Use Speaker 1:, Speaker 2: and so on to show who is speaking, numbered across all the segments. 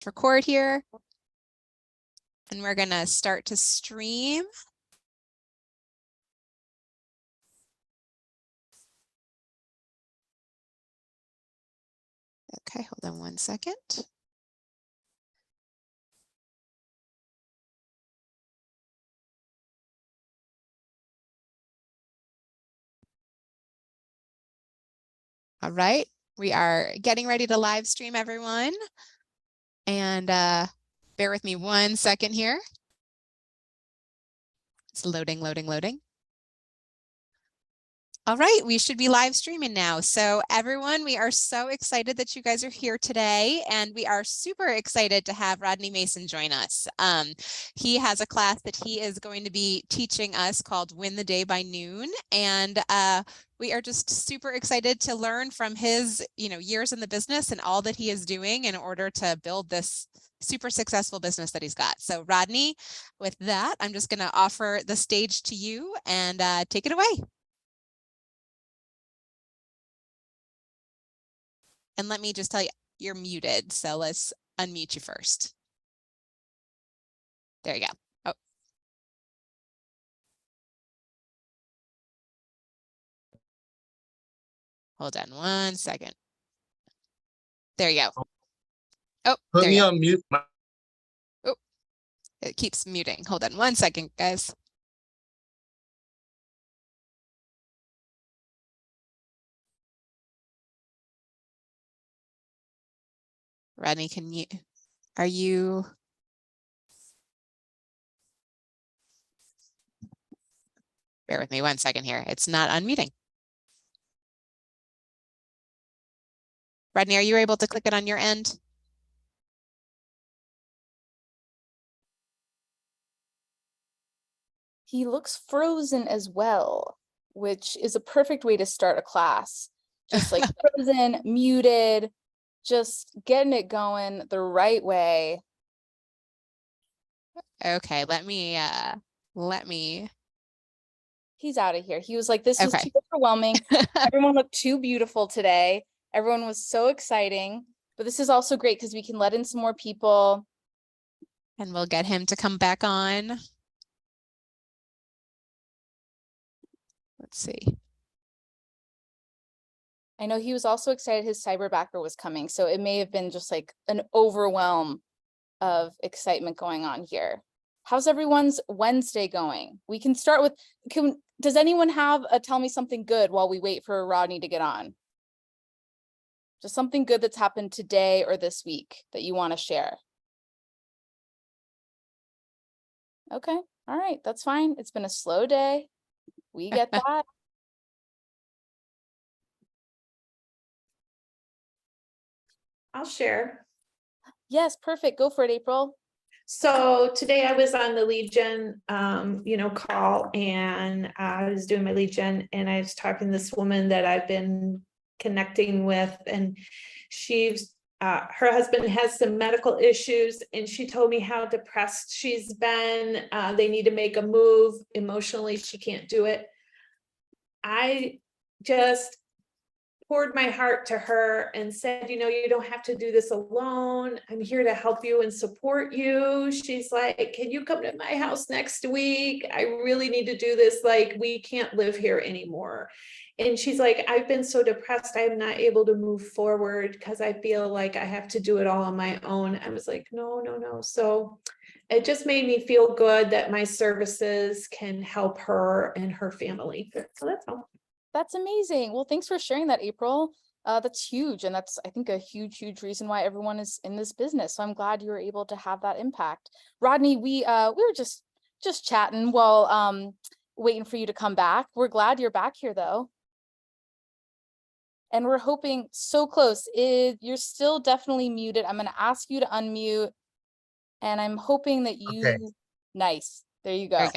Speaker 1: record here. And we're gonna start to stream. Okay, hold on one second. All right, we are getting ready to live stream, everyone. And bear with me one second here. It's loading, loading, loading. All right, we should be live streaming now. So everyone, we are so excited that you guys are here today, and we are super excited to have Rodney Maison join us. He has a class that he is going to be teaching us called Win the Day by Noon, and we are just super excited to learn from his, years in the business and all that he is doing in order to build this super successful business that he's got. So Rodney, with that, I'm just going to offer the stage to you and take it away. And let me just tell you, you're muted. So let's unmute you first. There you go. Oh. Hold on one second. There you go. Oh,
Speaker 2: put me on mute.
Speaker 1: Oh, it keeps muting. Hold on one second, guys. Rodney, are you? Bear with me one second here. It's not unmuting. Rodney, are you able to click it on your end?
Speaker 3: He looks frozen as well, which is a perfect way to start a class. Just like frozen, muted, just getting it going the right way.
Speaker 1: Okay, let me.
Speaker 3: He's out of here. He was like, this was too overwhelming. Everyone looked too beautiful today. Everyone was so exciting. But this is also great because we can let in some more people.
Speaker 1: And we'll get him to come back on. Let's see.
Speaker 3: I know he was also excited his Cyberbacker was coming. So it may have been just like an overwhelm of excitement going on here. How's everyone's Wednesday going? We can start with, does anyone have a tell me something good while we wait for Rodney to get on? Just something good that's happened today or this week that you want to share. Okay, all right, that's fine. It's been a slow day. We get that.
Speaker 4: I'll share.
Speaker 3: Yes, perfect. Go for it, April.
Speaker 4: So today I was on the lead gen, call, and I was doing my lead gen, and I was talking to this woman that I've been connecting with, and she's her husband has some medical issues, and she told me how depressed she's been. They need to make a move. Emotionally, she can't do it. I just poured my heart to her and said, you don't have to do this alone. I'm here to help you and support you. She's like, can you come to my house next week? I really need to do this. Like, we can't live here anymore. And she's like, I've been so depressed. I'm not able to move forward because I feel like I have to do it all on my own. I was like, no. So it just made me feel good that my services can help her and her family. So that's all.
Speaker 3: That's amazing. Well, thanks for sharing that, April. That's huge. And that's, I think, a huge reason why everyone is in this business. So I'm glad you were able to have that impact. Rodney, we were just chatting while waiting for you to come back. We're glad you're back here, though. And we're hoping, so close. You're still definitely muted. I'm going to ask you to unmute. And I'm hoping that you... Okay. Nice. There you go.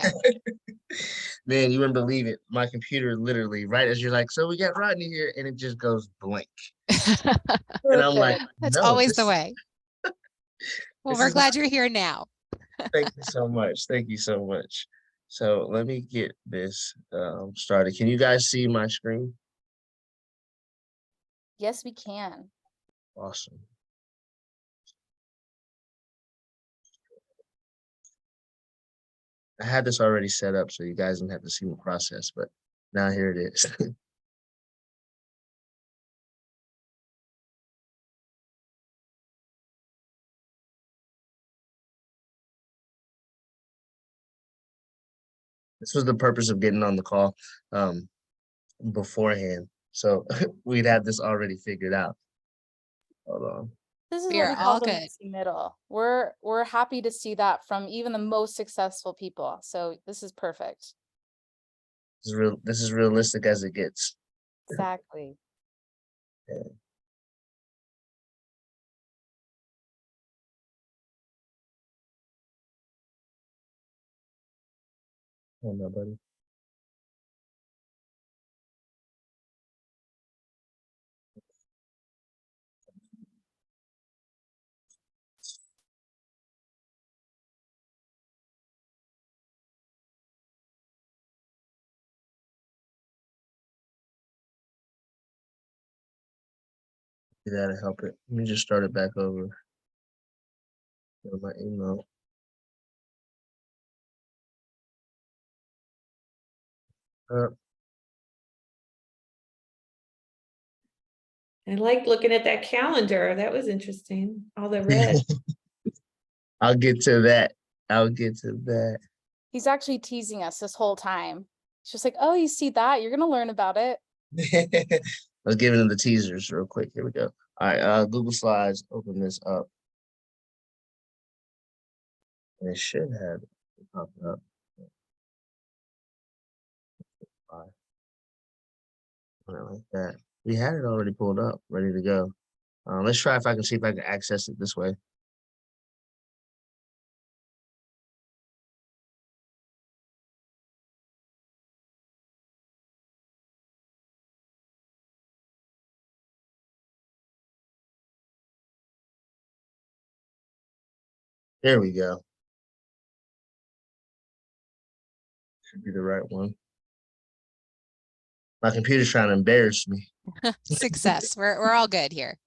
Speaker 2: Man, you wouldn't believe it. My computer literally, right as you're like, so we got Rodney here, and it just goes blank. And I'm like,
Speaker 1: that's always the way. Well, we're glad you're here now.
Speaker 2: Thank you so much. Thank you so much. So let me get this started. Can you guys see my screen?
Speaker 3: Yes, we can.
Speaker 2: Awesome. I had this already set up so you guys didn't have to see the process, but now here it is. This was the purpose of getting on the call beforehand. So we'd have this already figured out. Hold on.
Speaker 3: This is
Speaker 1: We
Speaker 3: what
Speaker 1: are
Speaker 3: we call
Speaker 1: all
Speaker 3: the
Speaker 1: good.
Speaker 3: messy middle. We're happy to see that from even the most successful people. So this is perfect.
Speaker 2: This is realistic as it gets.
Speaker 3: Exactly.
Speaker 2: Yeah. Oh no, buddy. That'll help it. Let me just start it back over. Go to my email. Uh,
Speaker 4: I liked looking at that calendar. That was interesting. All the red.
Speaker 2: I'll get to that. I'll get to that.
Speaker 3: He's actually teasing us this whole time. It's just like, oh, you see that? You're gonna learn about it.
Speaker 2: Let's give them the teasers real quick. Here we go. All right, Google Slides, open this up. And it should have it pop up. Like that. We had it already pulled up, ready to go. Let's try if I can see if I can access it this way. There we go. Should be the right one. My computer's trying to embarrass me.
Speaker 1: Success. We're all good here.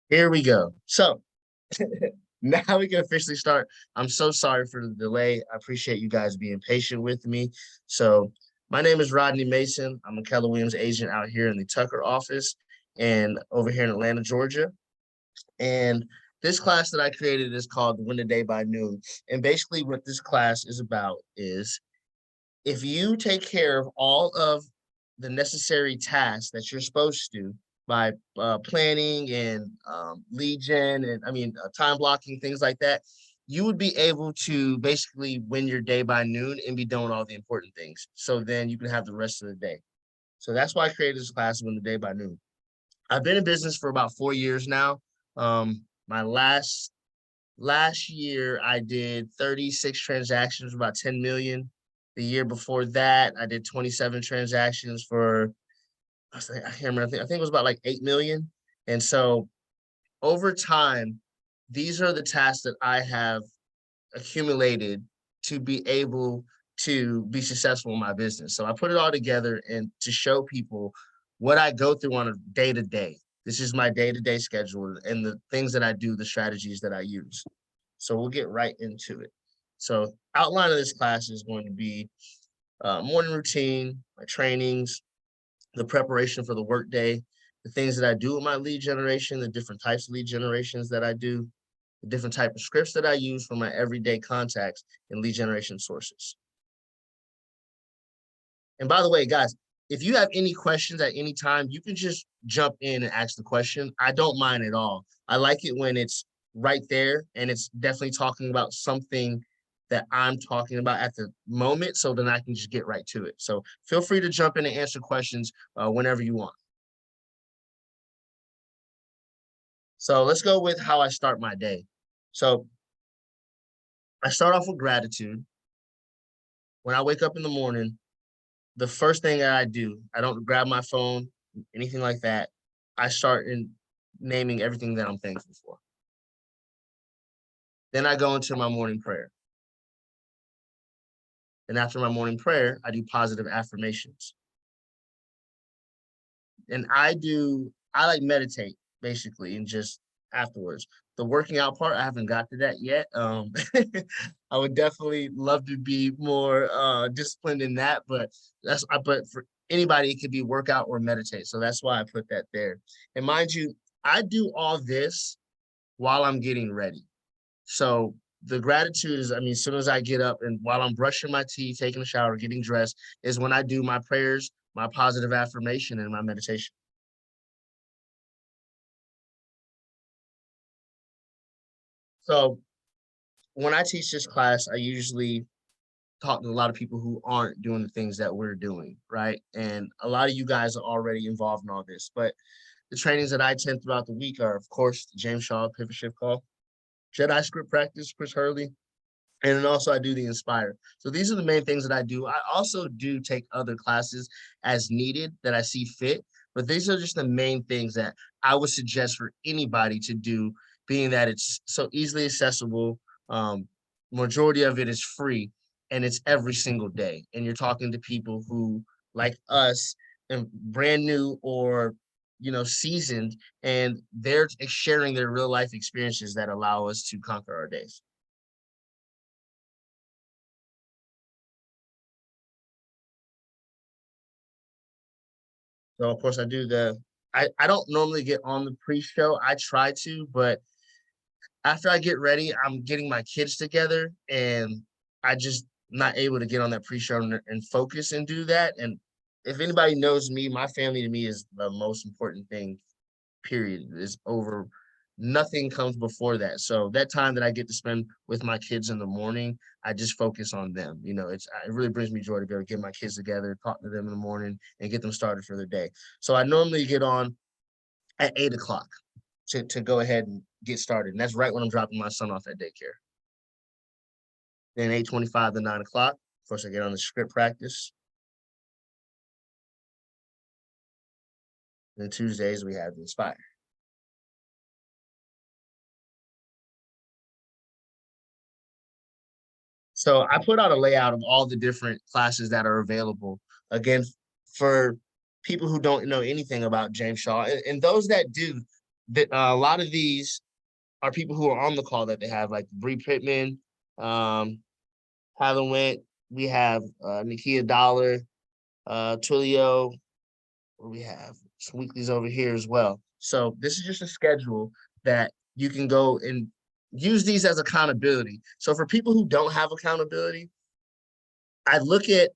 Speaker 2: Here we go. So now we can officially start. I'm so sorry for the delay. I appreciate you guys being patient with me. So my name is Rodney Maison. I'm a Keller Williams agent out here in the Tucker office and over here in Atlanta, Georgia. And this class that I created is called Win the Day by Noon. And basically what this class is about is if you take care of all of the necessary tasks that you're supposed to by planning and lead gen and time blocking, things like that, you would be able to basically win your day by noon and be done with all the important things. So then you can have the rest of the day. So that's why I created this class, Win the Day by Noon. I've been in business for about 4 years now. My last year I did 36 transactions, about 10 million. The year before that, I did 27 transactions for I can't remember. I think it was about like 8 million. And so over time, these are the tasks that I have accumulated to be able to be successful in my business. So I put it all together and to show people what I go through on a day to day. This is my day to day schedule and the things that I do, the strategies that I use. So we'll get right into it. So outline of this class is going to be morning routine, my trainings, the preparation for the workday, the things that I do with my lead generation, the different types of lead generations that I do, the different type of scripts that I use for my everyday contacts and lead generation sources. And by the way, guys, if you have any questions at any time, you can just jump in and ask the question. I don't mind at all. I like it when it's right there and it's definitely talking about something that I'm talking about at the moment, so then I can just get right to it. So feel free to jump in and answer questions whenever you want. So let's go with how I start my day. So I start off with gratitude. When I wake up in the morning, the first thing that I do, I don't grab my phone, anything like that. I start in naming everything that I'm thankful for. Then I go into my morning prayer. And after my morning prayer, I do positive affirmations. And I like meditate basically, and just afterwards. The working out part, I haven't got to that yet. I would definitely love to be more disciplined in that, but but for anybody, it could be workout or meditate. So that's why I put that there. And mind you, I do all this while I'm getting ready. So the gratitude is, I mean, as soon as I get up and while I'm brushing my teeth, taking a shower, getting dressed, is when I do my prayers, my positive affirmation, and my meditation. So when I teach this class, I usually talk to a lot of people who aren't doing the things that we're doing, right? And a lot of you guys are already involved in all this, but the trainings that I attend throughout the week are, of course, the James Shaw Pivot Shift Call, Jedi Script Practice, Chris Hurley, and then also I do the Inspire. So these are the main things that I do. I also do take other classes as needed that I see fit, but these are just the main things that I would suggest for anybody to do, being that it's so easily accessible. Majority of it is free, and it's every single day. And you're talking to people who, like us, and brand new or seasoned, and they're sharing their real life experiences that allow us to conquer our days. So of course I don't normally get on the pre-show. I try to, but after I get ready, I'm getting my kids together and I just not able to get on that pre-show and focus and do that. And if anybody knows me, my family to me is the most important thing, period. Is over. Nothing comes before that. So that time that I get to spend with my kids in the morning, I just focus on them. It really brings me joy to be able to get my kids together, talk to them in the morning, and get them started for the day. So I normally get on at 8 o'clock to go ahead and get started. And that's right when I'm dropping my son off at daycare. Then 8:25 to 9 o'clock, of course, I get on the script practice. And then Tuesdays we have the Inspire. So I put out a layout of all the different classes that are available. Again, for people who don't know anything about James Shaw, and those that do, that a lot of these are people who are on the call that they have, like Bree Pittman, Tyler Went, we have Nakia Dollar, Twilio, we have some weeklies over here as well. So this is just a schedule that you can go and use these as accountability. So for people who don't have accountability, I look at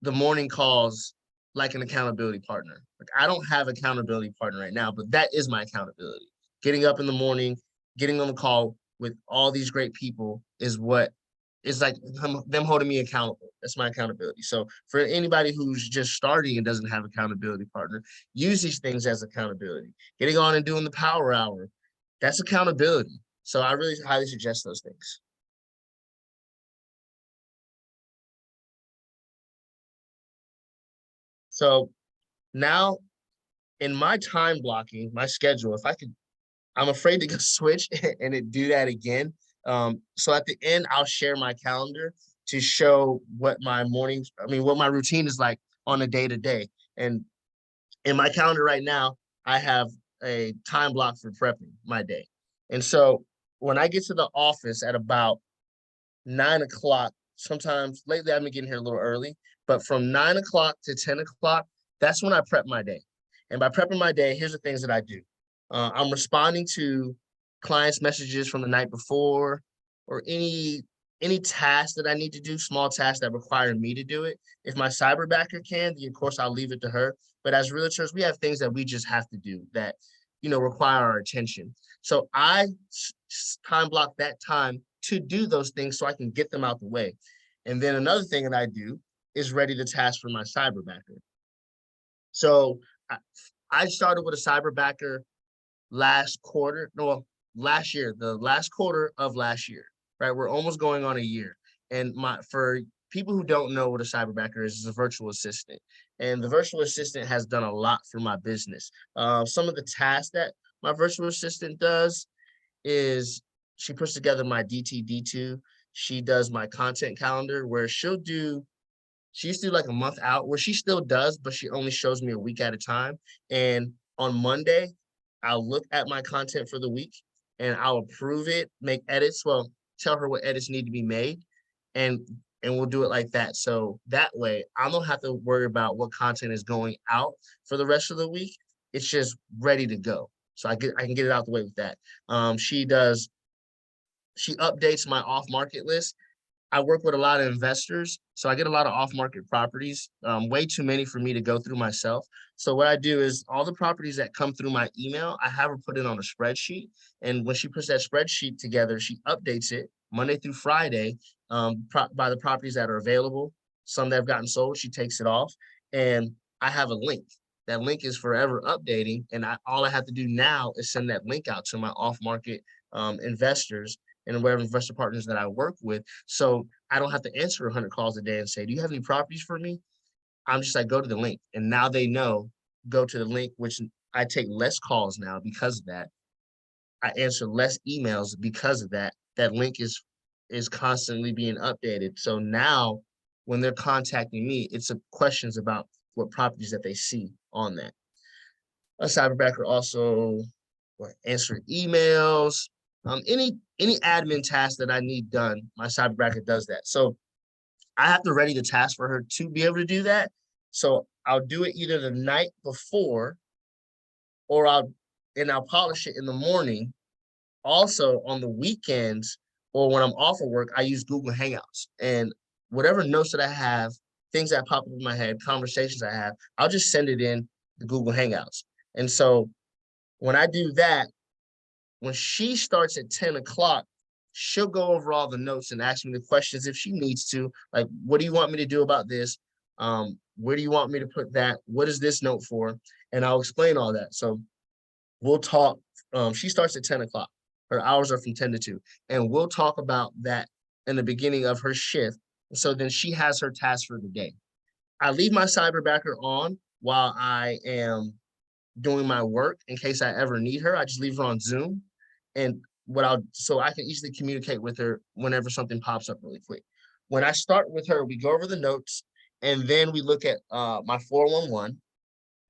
Speaker 2: the morning calls like an accountability partner. Like I don't have accountability partner right now, but that is my accountability. Getting up in the morning, getting on the call with all these great people is what is like them holding me accountable. That's my accountability. So for anybody who's just starting and doesn't have accountability partner, use these things as accountability. Getting on and doing the power hour, that's accountability. So I really highly suggest those things. So now in my time blocking, my schedule, if I could, I'm afraid to go switch and do that again. So at the end, I'll share my calendar to show what what my routine is like on a day to day. And in my calendar right now, I have a time block for prepping my day. And so when I get to the office at about 9 o'clock, sometimes lately I've been getting here a little early, but from 9 o'clock to 10 o'clock, that's when I prep my day. And by prepping my day, here's the things that I do. I'm responding to clients' messages from the night before, or any task that I need to do, small tasks that require me to do it. If my cyberbacker can, then of course I'll leave it to her. But as realtors, we have things that we just have to do that require our attention. So I time block that time to do those things so I can get them out the way. And then another thing that I do is ready the task for my cyberbacker. So I started with a cyberbacker last year, the last quarter of last year, right? We're almost going on a year. And for people who don't know what a cyberbacker is, it's a virtual assistant. And the virtual assistant has done a lot for my business. Some of the tasks that my virtual assistant does is she puts together my DTD2. She does my content calendar where she'll do she used to do like a month out, where she still does, but she only shows me a week at a time. And on Monday, I'll look at my content for the week and I'll approve it, make edits. Well, tell her what edits need to be made, and we'll do it like that. So that way I don't have to worry about what content is going out for the rest of the week. It's just ready to go. So I can get it out the way with that. She updates my off-market list. I work with a lot of investors, so I get a lot of off-market properties, way too many for me to go through myself. So what I do is all the properties that come through my email, I have her put it on a spreadsheet. And when she puts that spreadsheet together, she updates it Monday through Friday, by the properties that are available. Some that have gotten sold, she takes it off. And I have a link. That link is forever updating. And all I have to do now is send that link out to my off-market investors and whatever investor partners that I work with. So I don't have to answer 100 calls a day and say, do you have any properties for me? I'm just like, go to the link. And now they know, go to the link, which I take less calls now because of that. I answer less emails because of that. That link is constantly being updated. So now when they're contacting me, it's questions about what properties that they see on that. A Cyberbacker also answer emails, any admin task that I need done, my Cyberbacker does that. So I have to ready the task for her to be able to do that. So I'll do it either the night before, or I'll polish it in the morning. Also on the weekends, or when I'm off of work, I use Google Hangouts, and whatever notes that I have, things that pop up in my head, conversations I have, I'll just send it in the Google Hangouts. And so when I do that, when she starts at 10 o'clock, she'll go over all the notes and ask me the questions if she needs to, like, what do you want me to do about this? Where do you want me to put that? What is this note for? And I'll explain all that. So we'll talk. She starts at 10 o'clock. Her hours are from 10 to 2. And we'll talk about that in the beginning of her shift. So then she has her task for the day. I leave my Cyberbacker on while I am doing my work in case I ever need her. I just leave her on Zoom, and so I can easily communicate with her whenever something pops up really quick. When I start with her, we go over the notes, and then we look at my 411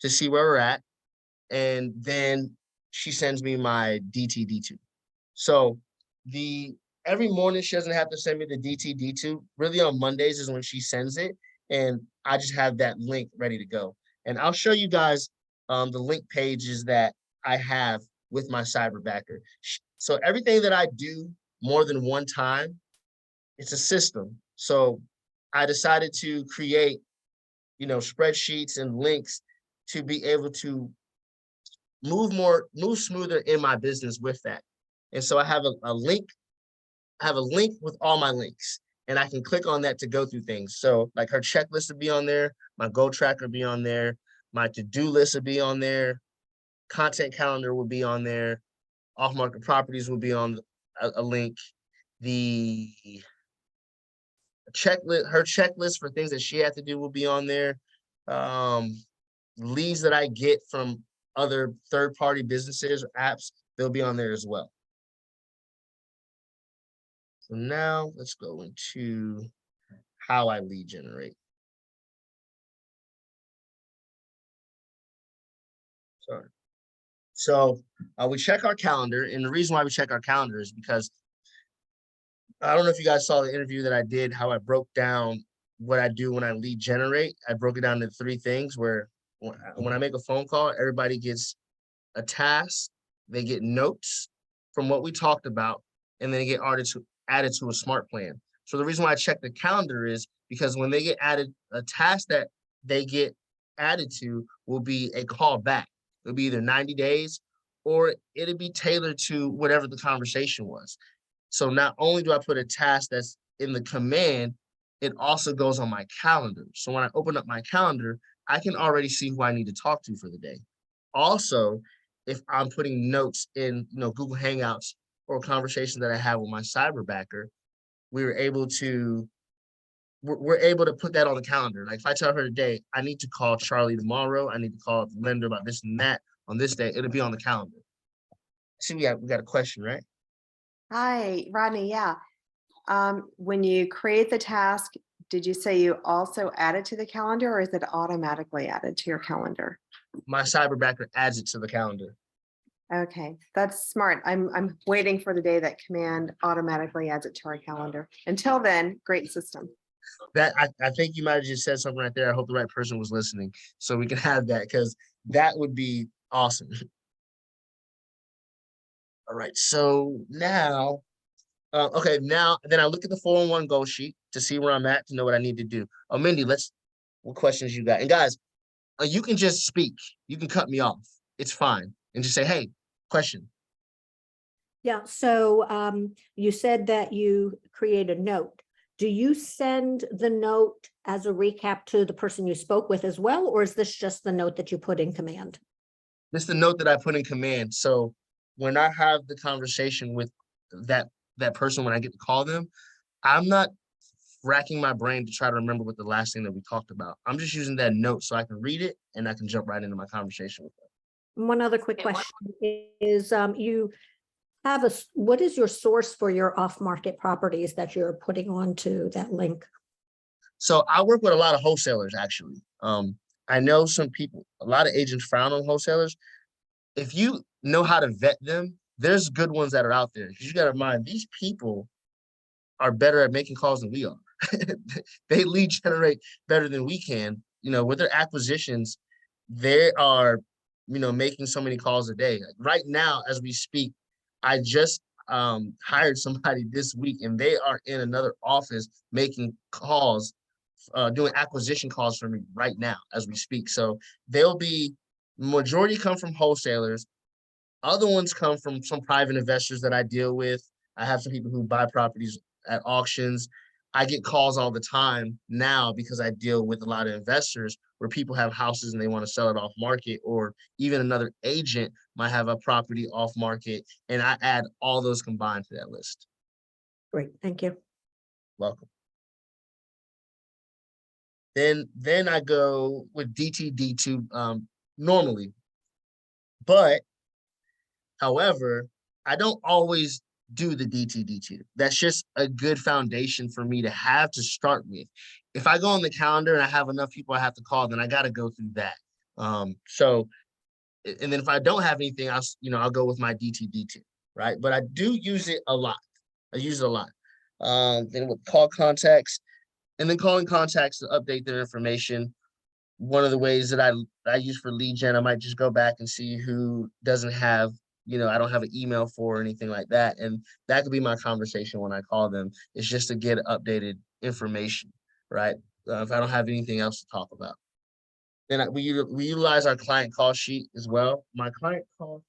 Speaker 2: to see where we're at, and then she sends me my DTD2. So every morning she doesn't have to send me the DTD2. Really on Mondays is when she sends it, and I just have that link ready to go. And I'll show you guys the link pages that I have with my Cyberbacker. So everything that I do more than one time, it's a system. So I decided to create, spreadsheets and links to be able to move smoother in my business with that. And so I have a link with all my links, and I can click on that to go through things. So like her checklist would be on there, my goal tracker would be on there, my to-do list would be on there, content calendar would be on there, off-market properties would be on a link. The checklist, her checklist for things that she had to do will be on there. Leads that I get from other third-party businesses or apps, they'll be on there as well. So now let's go into how I lead generate. Sorry. So we check our calendar, and the reason why we check our calendar is because I don't know if you guys saw the interview that I did, how I broke down what I do when I lead generate. I broke it down into 3 things where when I make a phone call, everybody gets a task, they get notes from what we talked about, and then they get added to a smart plan. So the reason why I check the calendar is because when they get added, a task that they get added to will be a call back. It'll be either 90 days or it'll be tailored to whatever the conversation was. So not only do I put a task that's in the command, it also goes on my calendar. So when I open up my calendar, I can already see who I need to talk to for the day. Also, if I'm putting notes in, Google Hangouts or conversations that I have with my Cyberbacker, we're able to put that on the calendar. Like if I tell her today, I need to call Charlie tomorrow, I need to call the lender about this and that on this day, it'll be on the calendar. See, we got a question, right?
Speaker 5: Hi, Rodney. Yeah. When you create the task, did you say you also add it to the calendar, or is it automatically added to your calendar?
Speaker 2: My Cyberbacker adds it to the calendar.
Speaker 5: Okay, that's smart. I'm waiting for the day that Command automatically adds it to our calendar. Until then, great system.
Speaker 2: That I think you might have just said something right there. I hope the right person was listening so we can have that, because that would be awesome. All right, so now, okay, now then I look at the 411 goal sheet to see where I'm at, to know what I need to do. Oh, Mindy, what questions you got? And guys, you can just speak. You can cut me off. It's fine. And just say, hey, question.
Speaker 6: Yeah, so you said that you create a note. Do you send the note as a recap to the person you spoke with as well, or is this just the note that you put in Command?
Speaker 2: This is the note that I put in Command. So when I have the conversation with that person, when I get to call them, I'm not racking my brain to try to remember what the last thing that we talked about. I'm just using that note so I can read it and I can jump right into my conversation with them.
Speaker 6: One other quick question is you have what is your source for your off-market properties that you're putting onto that link?
Speaker 2: So I work with a lot of wholesalers, actually. I know some people, a lot of agents frown on wholesalers. If you know how to vet them, there's good ones that are out there. Because you got to mind, these people are better at making calls than we are. They lead generate better than we can. You know, with their acquisitions, they are, making so many calls a day. Right now, as we speak, I just hired somebody this week, and they are in another office making calls, doing acquisition calls for me right now as we speak. So they'll be, majority come from wholesalers. Other ones come from some private investors that I deal with. I have some people who buy properties at auctions. I get calls all the time now because I deal with a lot of investors where people have houses and they want to sell it off market, or even another agent might have a property off market, and I add all those combined to that list.
Speaker 6: Great, thank you.
Speaker 2: Welcome. Then I go with DTD2 normally, but however, I don't always do the DTD2. That's just a good foundation for me to have to start with. If I go on the calendar and I have enough people I have to call, then I got to go through that. So, and then if I don't have anything else, I'll go with my DTD2, right? But I do use it a lot. I use it a lot. Then with call contacts, and then calling contacts to update their information. One of the ways that I use for lead gen, I might just go back and see who doesn't have, I don't have an email for or anything like that. And that could be my conversation when I call them. It's just to get updated information, right? If I don't have anything else to talk about. Then we utilize our client call sheet as well. My client call,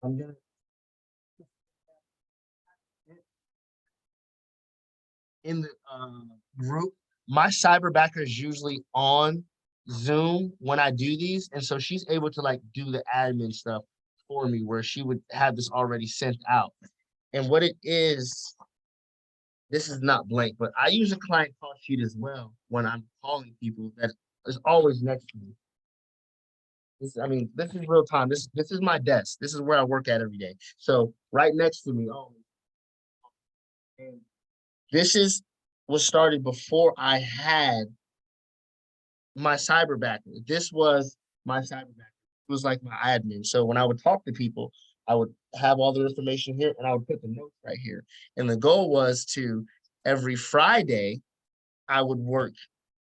Speaker 2: I'm gonna in the group. My Cyberbacker is usually on Zoom when I do these, and so she's able to do the admin stuff for me, where she would have this already sent out. And what it is, this is not blank, but I use a client call sheet as well when I'm calling people that is always next to me. This is real time. This is my desk. This is where I work at every day. So right next to me, and this was started before I had my Cyberbacker. This was my Cyberbacker. It was like my admin. So when I would talk to people, I would have all the information here and I would put the notes right here. And the goal was to every Friday, I would work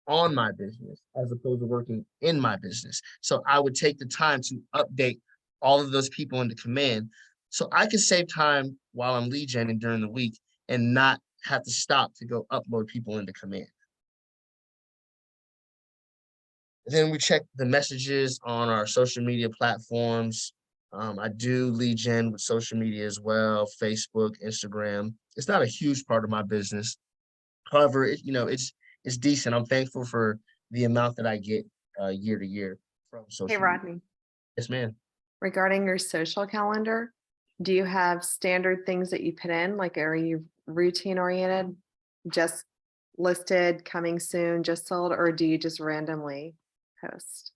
Speaker 2: on my business as opposed to working in my business. So I would take the time to update all of those people into Command so I could save time while I'm lead genning during the week and not have to stop to go upload people into Command. Then we check the messages on our social media platforms. I do lead gen with social media as well, Facebook, Instagram. It's not a huge part of my business. However, it's decent. I'm thankful for the amount that I get year to year from social
Speaker 5: Hey,
Speaker 2: media.
Speaker 5: Rodney,
Speaker 2: Yes, ma'am.
Speaker 5: regarding your social calendar, do you have standard things that you put in? Like, are you routine oriented, just listed, coming soon, just sold, or do you just randomly post?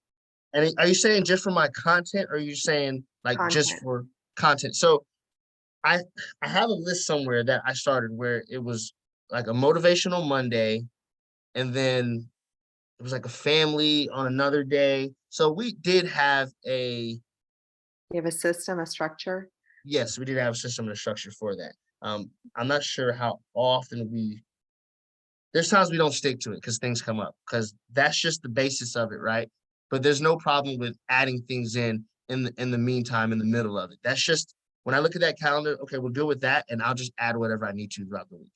Speaker 2: And are you saying just for my content, or are you saying just
Speaker 5: Content.
Speaker 2: for content? So I have a list somewhere that I started where it was like a motivational Monday, and then it was like a family on another day. So we did have
Speaker 5: You have a system, a structure?
Speaker 2: yes, we did have a system and a structure for that. I'm not sure how often there's times we don't stick to it because things come up, because that's just the basis of it, right? But there's no problem with adding things in the meantime, in the middle of it. That's just when I look at that calendar, okay, we're good with that, and I'll just add whatever I need to throughout the week.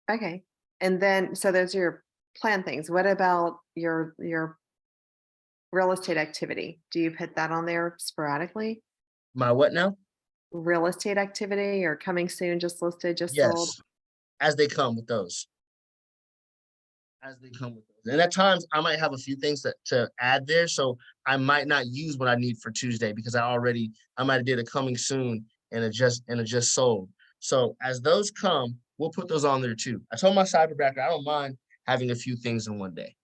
Speaker 5: Okay. And then, so those are your plan things. What about your real estate activity? Do you put that on there sporadically?
Speaker 2: My what now?
Speaker 5: Real estate activity or coming soon, just listed, just sold?
Speaker 2: Yes, as they come with those. As they come with those. And at times I might have a few things to add there. So I might not use what I need for Tuesday because I might have did a coming soon and a just sold. So as those come, we'll put those on there too. I told my cyberbacker I don't mind having a few things in one day.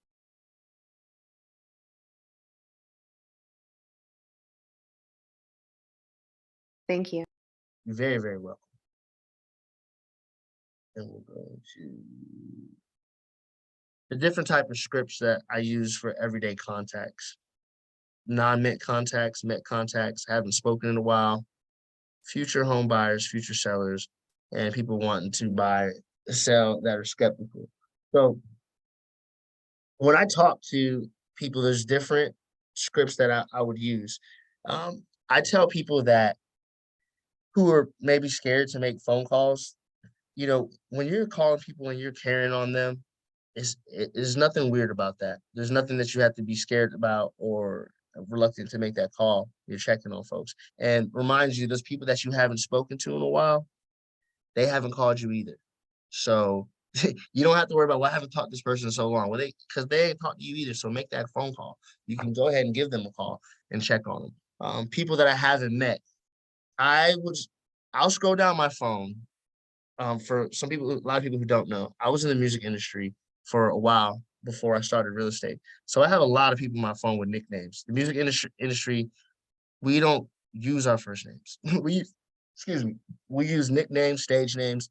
Speaker 5: Thank you.
Speaker 2: You're very, very welcome. And we'll go to the different type of scripts that I use for everyday contacts. Non-met contacts, met contacts, haven't spoken in a while, future home buyers, future sellers, and people wanting to buy, sell that are skeptical. So when I talk to people, there's different scripts that I would use. I tell people that who are maybe scared to make phone calls, when you're calling people and you're carrying on them, there's nothing weird about that. There's nothing that you have to be scared about or reluctant to make that call. You're checking on folks. And reminds you, those people that you haven't spoken to in a while, they haven't called you either. So you don't have to worry about, well, I haven't talked to this person in so long. Well, because they ain't talked to you either. So make that phone call. You can go ahead and give them a call and check on them. People that I haven't met, I'll scroll down my phone. For some people, a lot of people who don't know, I was in the music industry for a while before I started real estate. So I have a lot of people on my phone with nicknames. The music industry, we don't use our first names. Excuse me, we use nicknames, stage names,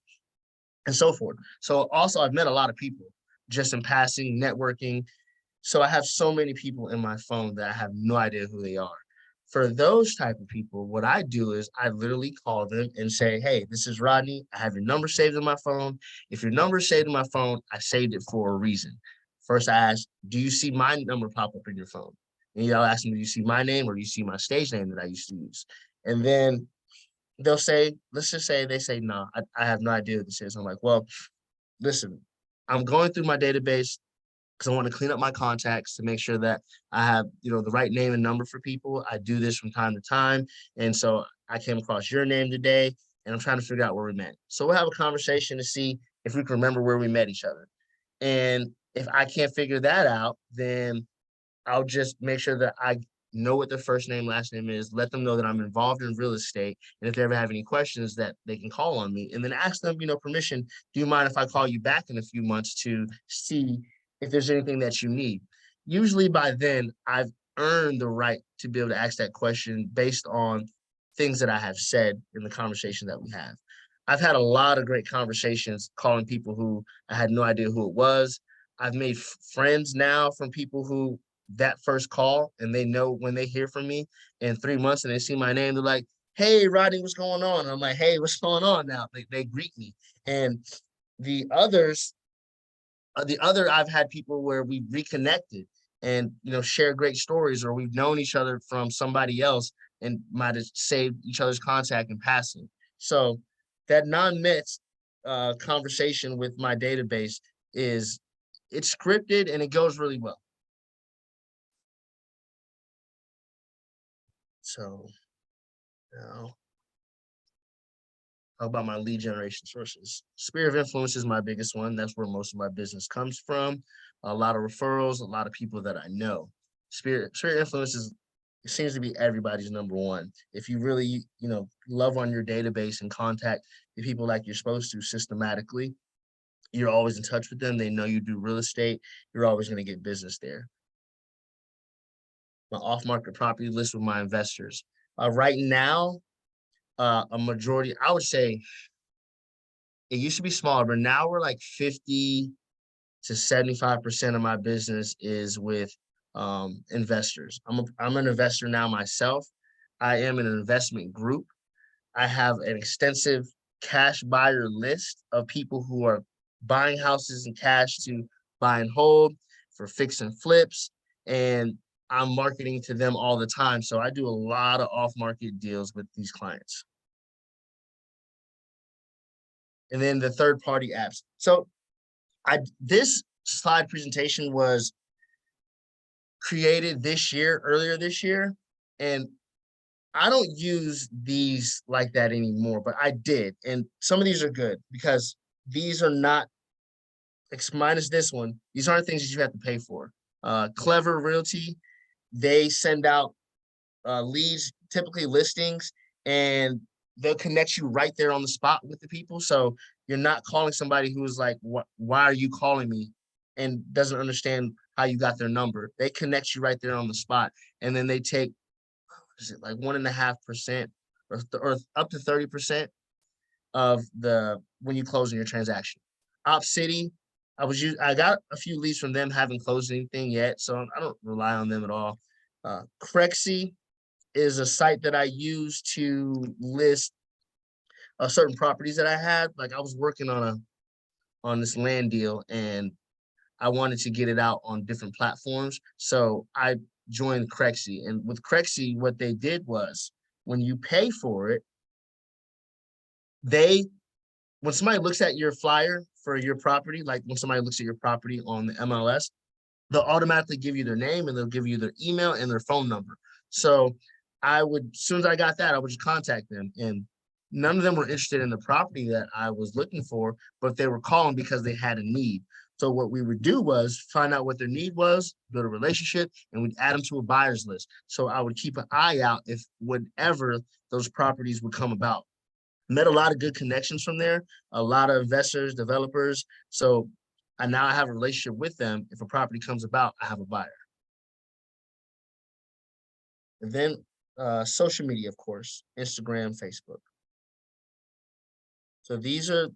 Speaker 2: and so forth. So also I've met a lot of people just in passing, networking. So I have so many people in my phone that I have no idea who they are. For those type of people, what I do is I literally call them and say, hey, this is Rodney. I have your number saved in my phone. If your number is saved in my phone, I saved it for a reason. First, I ask, do you see my number pop up in your phone? And I'll ask them, do you see my name or do you see my stage name that I used to use? And then they'll say, let's just say they say, no, I have no idea what this is. I'm like, well, listen, I'm going through my database because I want to clean up my contacts to make sure that I have, the right name and number for people. I do this from time to time. And so I came across your name today and I'm trying to figure out where we met. So we'll have a conversation to see if we can remember where we met each other. And if I can't figure that out, then I'll just make sure that I know what their first name, last name is, let them know that I'm involved in real estate. And if they ever have any questions that they can call on me and then ask them, permission, do you mind if I call you back in a few months to see if there's anything that you need? Usually by then I've earned the right to be able to ask that question based on things that I have said in the conversation that we have. I've had a lot of great conversations calling people who I had no idea who it was. I've made friends now from people who that first call and they know when they hear from me in 3 months and they see my name, they're like, hey, Rodney, what's going on? And I'm like, hey, what's going on now? They greet me. And the others, I've had people where we reconnected and, share great stories, or we've known each other from somebody else and might have saved each other's contact in passing. So that non-met conversation with my database it's scripted and it goes really well. So now, how about my lead generation sources? Sphere of influence is my biggest one. That's where most of my business comes from. A lot of referrals, a lot of people that I know. Sphere of influence it seems to be everybody's number one. If you really, love on your database and contact the people like you're supposed to systematically, you're always in touch with them. They know you do real estate. You're always going to get business there. My off-market property list with my investors. Right now, a majority, I would say it used to be smaller, but now we're like 50 to 75% of my business is with investors. I'm an investor now myself. I am in an investment group. I have an extensive cash buyer list of people who are buying houses in cash to buy and hold for fix and flips. And I'm marketing to them all the time. So I do a lot of off-market deals with these clients. And then the third-party apps. So this slide presentation was created earlier this year, and I don't use these like that anymore, but I did. And some of these are good because these are not, minus this one, these aren't things that you have to pay for. Clever Realty, they send out leads, typically listings, and they'll connect you right there on the spot with the people. So you're not calling somebody who is like, why are you calling me? And doesn't understand how you got their number. They connect you right there on the spot. And then they take, is it like 1.5% or up to 30% of when you close in your transaction. Op City, I got a few leads from them, haven't closed anything yet, so I don't rely on them at all. Crexy is a site that I use to list certain properties that I had. Like I was working on this land deal and I wanted to get it out on different platforms. So I joined Crexy. And with Crexy, what they did was when you pay for it, when somebody looks at your flyer for your property, like when somebody looks at your property on the MLS, they'll automatically give you their name and they'll give you their email and their phone number. So as soon as I got that, I would just contact them. And none of them were interested in the property that I was looking for, but they were calling because they had a need. So what we would do was find out what their need was, build a relationship, and we'd add them to a buyer's list. So I would keep an eye out if whenever those properties would come about. Met a lot of good connections from there, a lot of investors, developers. So now I have a relationship with them. If a property comes about, I have a buyer. And then social media, of course, Instagram, Facebook. So these are,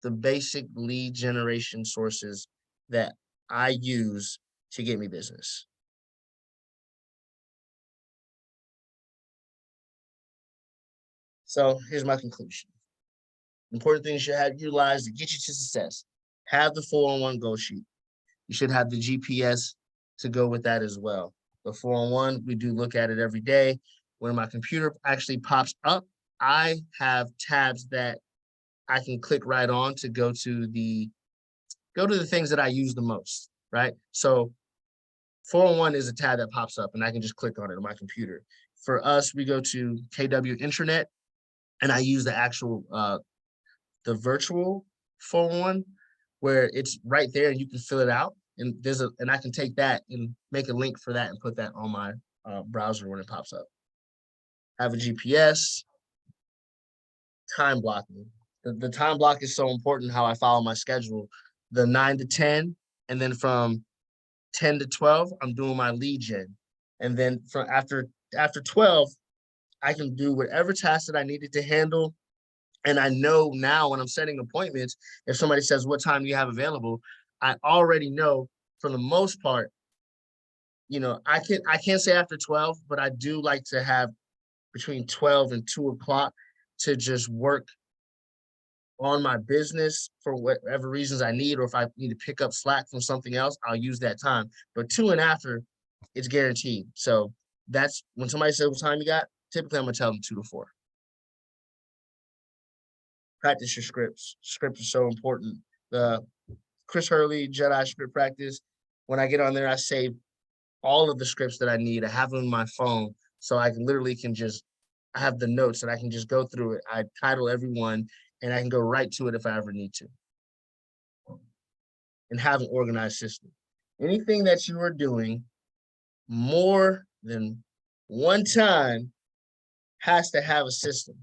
Speaker 2: the basic lead generation sources that I use to get me business. So here's my conclusion. Important things you should have utilized to get you to success. Have the 411 goal sheet. You should have the GPS to go with that as well. The 411, we do look at it every day. When my computer actually pops up, I have tabs that I can click right on to go to the things that I use the most, right? So 411 is a tab that pops up and I can just click on it on my computer. For us, we go to KW Intranet and I use the actual, the virtual 411 where it's right there and you can fill it out. And and I can take that and make a link for that and put that on my browser when it pops up. Have a GPS, time blocking. The time block is so important, how I follow my schedule. The 9 to 10, and then from 10 to 12, I'm doing my lead gen. And then from after 12, I can do whatever task that I needed to handle. And I know now when I'm setting appointments, if somebody says, what time do you have available? I already know for the most part, I can't say after 12, but I do like to have between 12 and 2 o'clock to just work on my business for whatever reasons I need, or if I need to pick up slack from something else, I'll use that time. But 2 and after, it's guaranteed. So that's when somebody says what time you got, typically I'm gonna tell them 2 to 4. Practice your scripts. Scripts are so important. The Chris Hurley Jedi script practice, when I get on there, I save all of the scripts that I need. I have them on my phone, so I I have the notes and I can just go through it. I title everyone and I can go right to it if I ever need to. And have an organized system. Anything that you are doing more than one time has to have a system.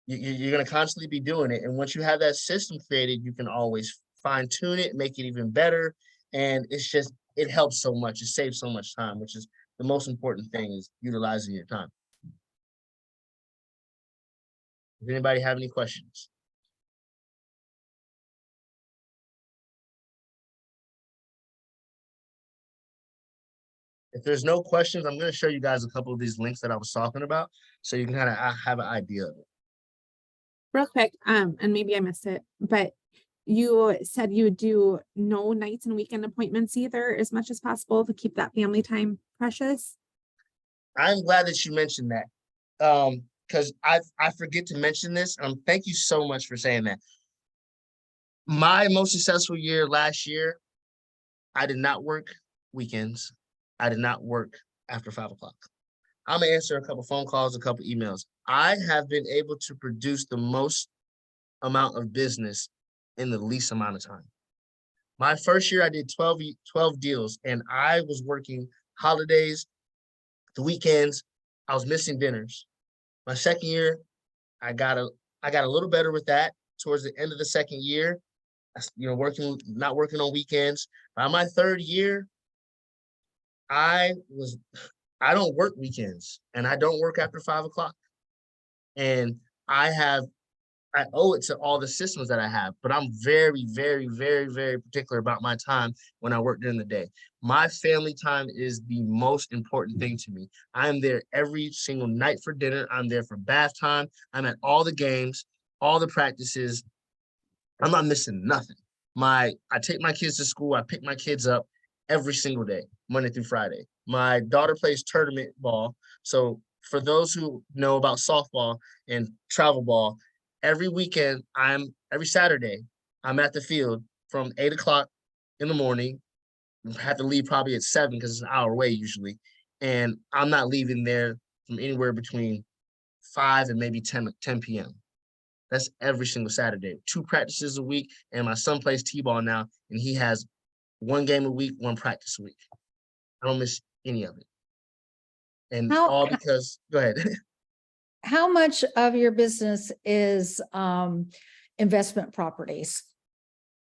Speaker 2: You're going to constantly be doing it. And once you have that system created, you can always fine tune it, make it even better. And it helps so much. It saves so much time, which is the most important thing, is utilizing your time. Does anybody have any questions? If there's no questions, I'm going to show you guys a couple of these links that I was talking about, so you can kind of have an idea of it.
Speaker 7: Real quick, and maybe I missed it, but you said you would do no nights and weekend appointments either, as much as possible to keep that family time precious.
Speaker 2: I'm glad that you mentioned that, because I forget to mention this. Thank you so much for saying that. My most successful year last year, I did not work weekends. I did not work after 5 o'clock. I'm gonna answer a couple phone calls, a couple emails. I have been able to produce the most amount of business in the least amount of time. My first year, I did 12 deals, and I was working holidays, the weekends. I was missing dinners. My second year, I got a little better with that. Towards the end of the second year, not working on weekends. By my third year, I don't work weekends, and I don't work after 5 o'clock. And I owe it to all the systems that I have, but I'm very, very, very, very particular about my time when I work during the day. My family time is the most important thing to me. I'm there every single night for dinner. I'm there for bath time. I'm at all the games, all the practices. I'm not missing nothing. I take my kids to school. I pick my kids up every single day, Monday through Friday. My daughter plays tournament ball. So for those who know about softball and travel ball, every weekend, every Saturday, I'm at the field from 8 o'clock in the morning. I have to leave probably at 7 because it's an hour away usually. And I'm not leaving there from anywhere between 5 and maybe 10 p.m. That's every single Saturday. 2 practices a week. And my son plays T-ball now, and he has 1 game a week, 1 practice a week. I don't miss any of it. And all because, go ahead.
Speaker 8: How much of your business is investment properties?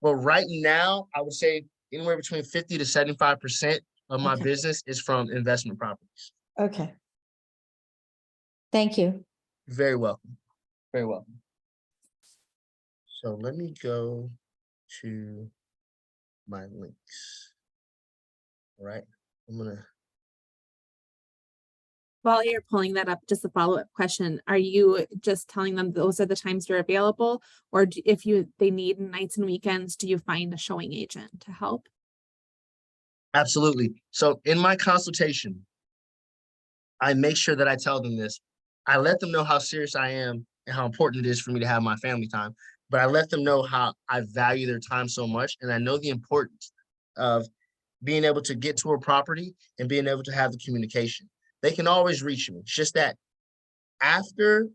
Speaker 2: Well, right now, I would say anywhere between 50 to 75% of my
Speaker 8: Okay.
Speaker 2: business is from investment properties.
Speaker 8: Okay. Thank you.
Speaker 2: Very welcome. Very welcome. So let me go to my links. All right. I'm going to.
Speaker 7: While you're pulling that up, just a follow-up question. Are you just telling them those are the times you're available? Or if they need nights and weekends, do you find a showing agent to help?
Speaker 2: Absolutely. So in my consultation, I make sure that I tell them this. I let them know how serious I am and how important it is for me to have my family time. But I let them know how I value their time so much. And I know the importance of being able to get to a property and being able to have the communication. They can always reach me. It's just that after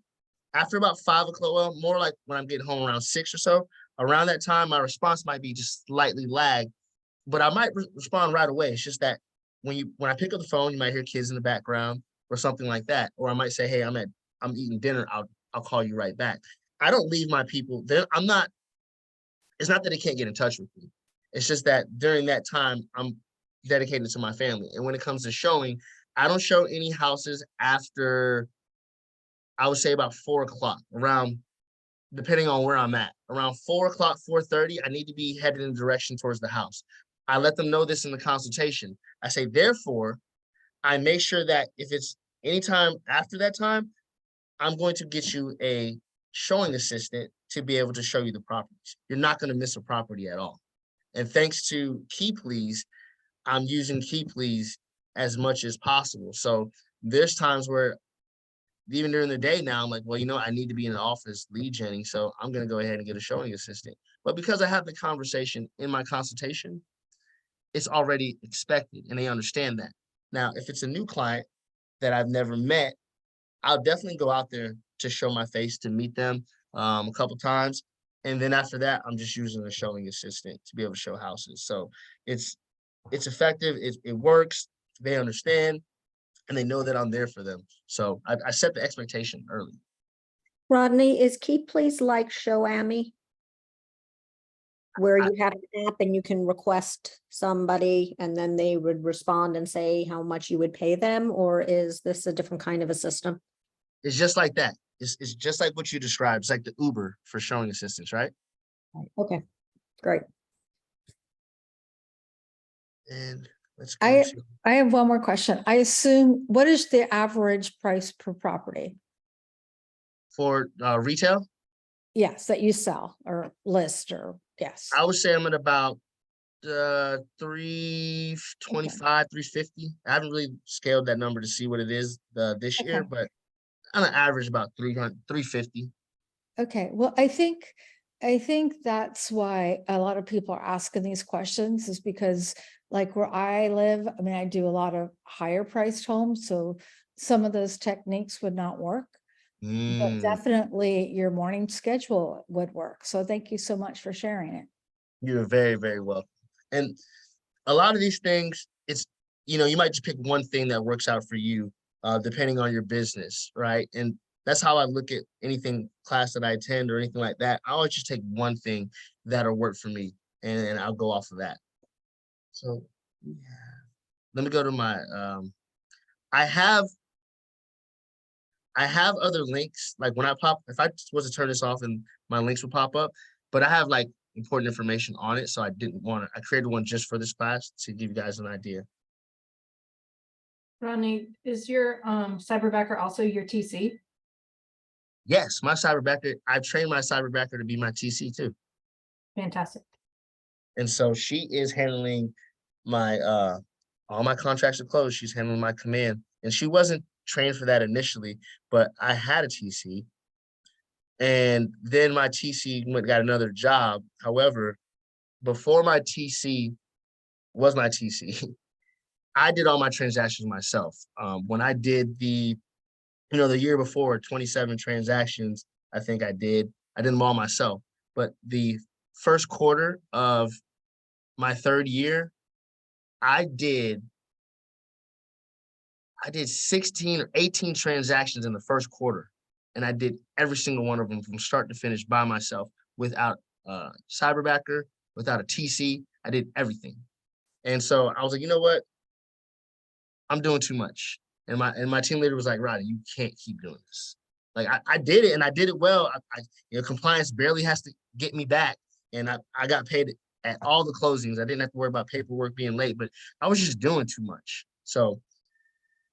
Speaker 2: about 5 o'clock, well, more like when I'm getting home around 6 or so, around that time, my response might be just slightly lagged, but I might respond right away. It's just that when I pick up the phone, you might hear kids in the background or something like that. Or I might say, hey, I'm eating dinner. I'll call you right back. I don't leave my people there. It's not that they can't get in touch with me. It's just that during that time, I'm dedicated to my family. And when it comes to showing, I don't show any houses after, I would say about 4 o'clock, around, depending on where I'm at, around 4 o'clock, 4:30, I need to be headed in the direction towards the house. I let them know this in the consultation. I say, therefore, I make sure that if it's anytime after that time, I'm going to get you a showing assistant to be able to show you the properties. You're not going to miss a property at all. And thanks to Key Please, I'm using Key Please as much as possible. So there's times where even during the day now, I'm like, well, I need to be in the office lead genning, so I'm going to go ahead and get a showing assistant. But because I have the conversation in my consultation, it's already expected and they understand that. Now, if it's a new client that I've never met, I'll definitely go out there to show my face, to meet them a couple times. And then after that, I'm just using a showing assistant to be able to show houses. So it's effective. It works. They understand, and they know that I'm there for them. So I set the expectation early.
Speaker 6: Rodney, is Keep Please like Show Amy? Where you have an app and you can request somebody and then they would respond and say how much you would pay them, or is this a different kind of a system?
Speaker 2: It's just like that. It's just like what you described. It's like the Uber for showing assistants, right?
Speaker 6: Okay, great.
Speaker 2: And Let's go
Speaker 8: I,
Speaker 2: to,
Speaker 8: I have one more question. I assume, what is the average price per property?
Speaker 2: for retail,
Speaker 8: Yes, that you sell or list or, yes.
Speaker 2: I would say I'm at about 325, 350. I haven't really scaled that number to see what it is this year,
Speaker 8: Okay.
Speaker 2: but on an average about 300, 350.
Speaker 8: Okay, well, I think that's why a lot of people are asking these questions is because like where I live, I mean, I do a lot of higher priced homes, so some of those techniques would not work. But
Speaker 2: Mm,
Speaker 8: definitely your morning schedule would work. So thank you so much for sharing it.
Speaker 2: you're very, very welcome. And a lot of these things, it's, you might just pick one thing that works out for you, depending on your business, right? And that's how I look at anything class that I attend or anything like that. I always just take one thing that'll work for me, and I'll go off of that. So yeah. Let me go to my I have other links. Like when if I was to turn this off and my links would pop up, but I have like important information on it. So I didn't want to, I created one just for this class to give you guys an idea.
Speaker 9: Rodney, is your Cyberbacker also your TC?
Speaker 2: Yes, my Cyberbacker, I've trained my Cyberbacker to be my TC too.
Speaker 9: Fantastic.
Speaker 2: And so she is handling my all my contracts are closed. She's handling my command. And she wasn't trained for that initially, but I had a TC. And then my TC got another job. However, before my TC was my TC, I did all my transactions myself. When I did the year before, 27 transactions, I think I did them all myself. But the first quarter of my third year, I did 16 or 18 transactions in the first quarter. And I did every single one of them from start to finish by myself without Cyberbacker, without a TC. I did everything. And so I was like, you know what? I'm doing too much. And my team leader was like, Rodney, you can't keep doing this. Like I did it and I did it well. Compliance barely has to get me back. And I got paid at all the closings. I didn't have to worry about paperwork being late, but I was just doing too much. So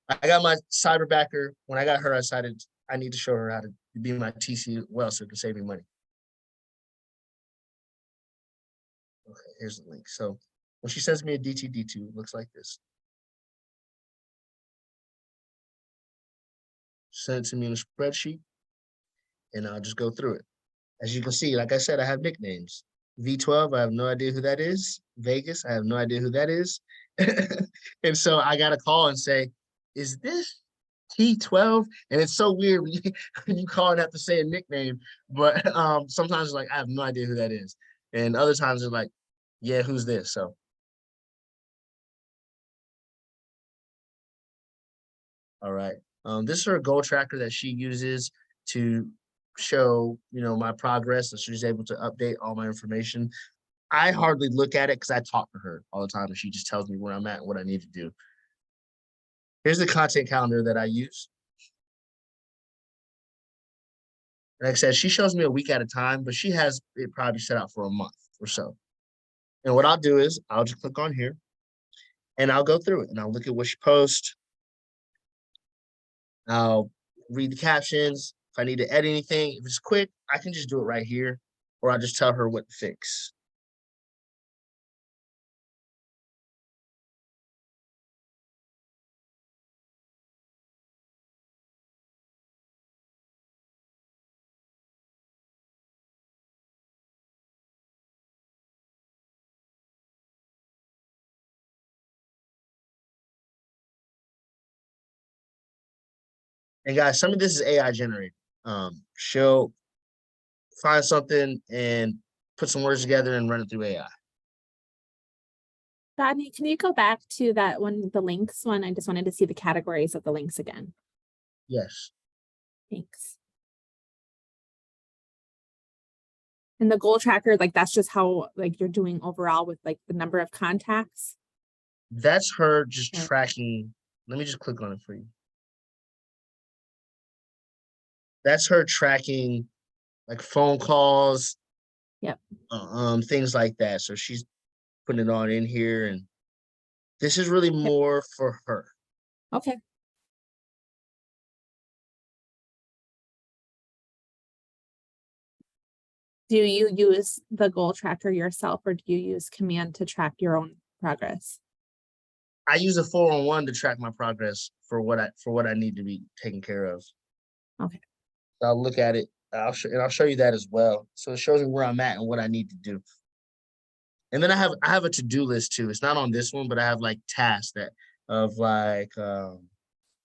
Speaker 2: I got my Cyberbacker. When I got her, I decided I need to show her how to be my TC well so it can save me money. Okay, here's the link. So when she sends me a DTD2, it looks like this. Send it to me in a spreadsheet, and I'll just go through it. As you can see, like I said, I have nicknames. V12, I have no idea who that is. Vegas, I have no idea who that is. And so I got a call and say, is this T12? And it's so weird when you call and have to say a nickname, but sometimes it's like, I have no idea who that is. And other times it's like, yeah, who's this? So. All right. This is her goal tracker that she uses to show, my progress. So she's able to update all my information. I hardly look at it because I talk to her all the time and she just tells me where I'm at and what I need to do. Here's the content calendar that I use. Like I said, she shows me a week at a time, but she has it probably set out for a month or so. And what I'll do is I'll just click on here and I'll go through it and I'll look at what she posts. I'll read the captions. If I need to edit anything, if it's quick, I can just do it right here, or I'll just tell her what to fix. And guys, some of this is AI generated. She'll find something and put some words together and run it through AI.
Speaker 7: Rodney, can you go back to that one, the links one? I just wanted to see the categories of the links again.
Speaker 2: Yes.
Speaker 7: Thanks. And the goal tracker, like that's just how like you're doing overall with like the number of contacts.
Speaker 2: That's her just
Speaker 7: Okay.
Speaker 2: tracking. Let me just click on it for you. That's her tracking like phone calls.
Speaker 7: Yep.
Speaker 2: Things like that. So she's putting it all in here and This is really more for her.
Speaker 7: Okay. Do you use the goal tracker yourself or do you use Command to track your own progress?
Speaker 2: I use a 4-on-1 to track my progress for what I need to be taken care of.
Speaker 7: Okay.
Speaker 2: I'll look at it. I'll show you that as well. So it shows me where I'm at and what I need to do. And then I have a to-do list too. It's not on this one, but I have like tasks that of like